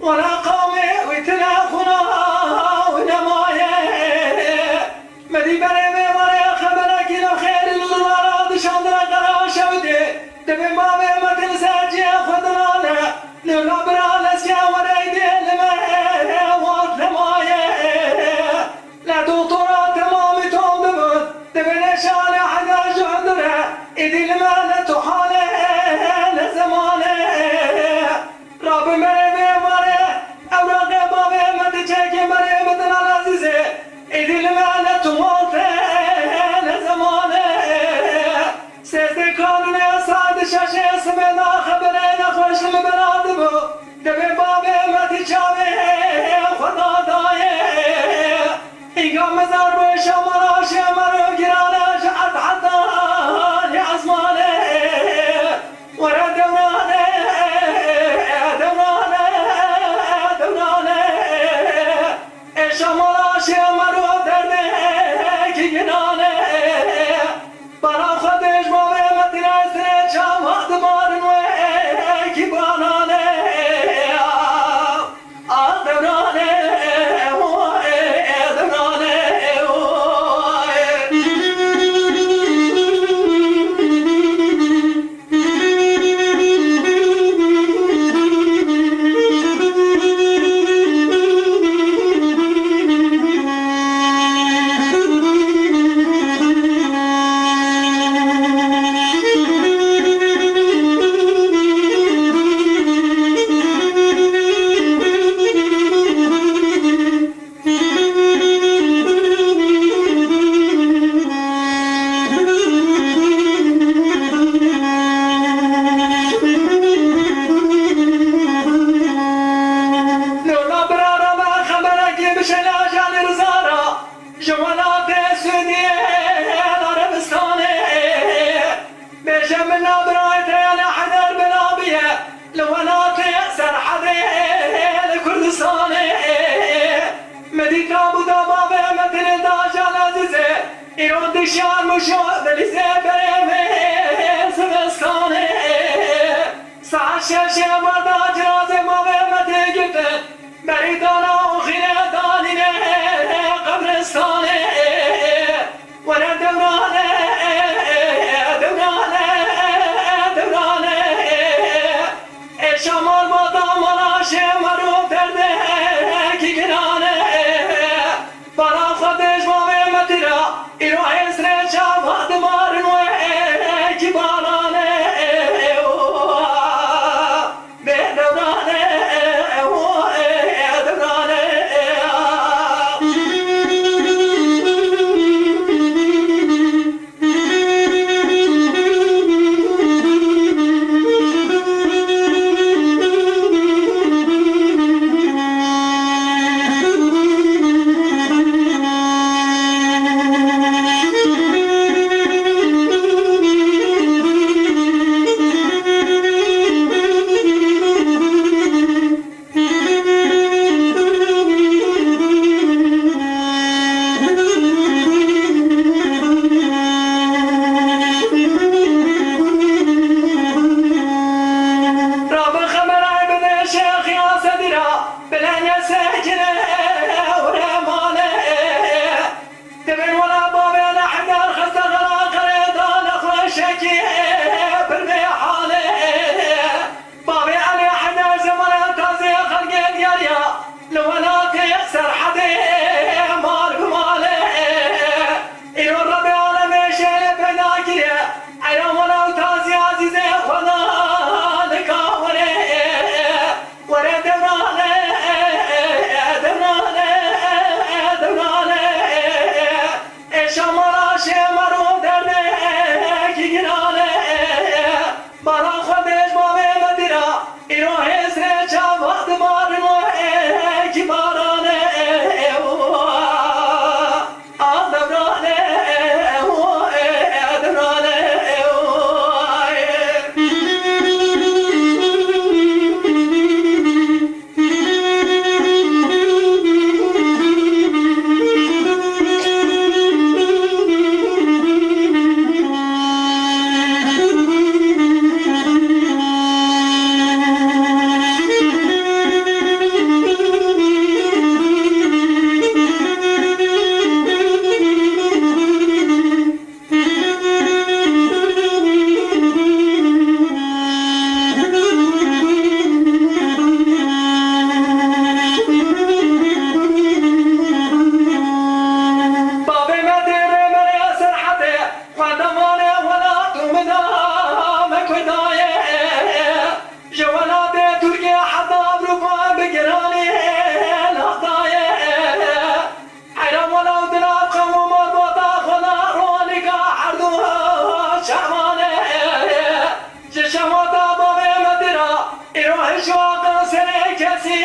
ولا قومي ويتناخنا ونمايه مدي برمي ورا خبرك الخير الغراد شندرا قراش ودي دبي ما ما تنساجي خدرانا لولا برالس يا وريدي لما ونمايه لا دكتورة تمام تومبون دبي نشان حدا جندرا إدي لما لا تحاله لزمانه رب مرمي ورا أوراق بابي متجاكي مرمي مدنا العزيزي إدي لما لا تموته لزمانه سيدي قانون سعد شاشي سمينا خبرين خوش مبرادبو دبي بابي متجاوي خدا دايه إيقام مزار بيشا مراشي مرو جرانا شعد حتى لعزمانه ورا دورانه إيشا مراشي مرو درده كي جنانه برا خدش بابي متناسي شام هاد مارن وكي بانانه دورانه شان مشاهد لزبرمه سبستانه ساعة شاشة مردا جرازة ما بمته قلت بريدانا وخير دانينه قبرستانه ورا دورانه شمال مادا مناشه مرو درده کی گرانه برا خودش ما بمته را ایرو اسره شاوات مارن و کی بالانه به دورانه شوق سر کسی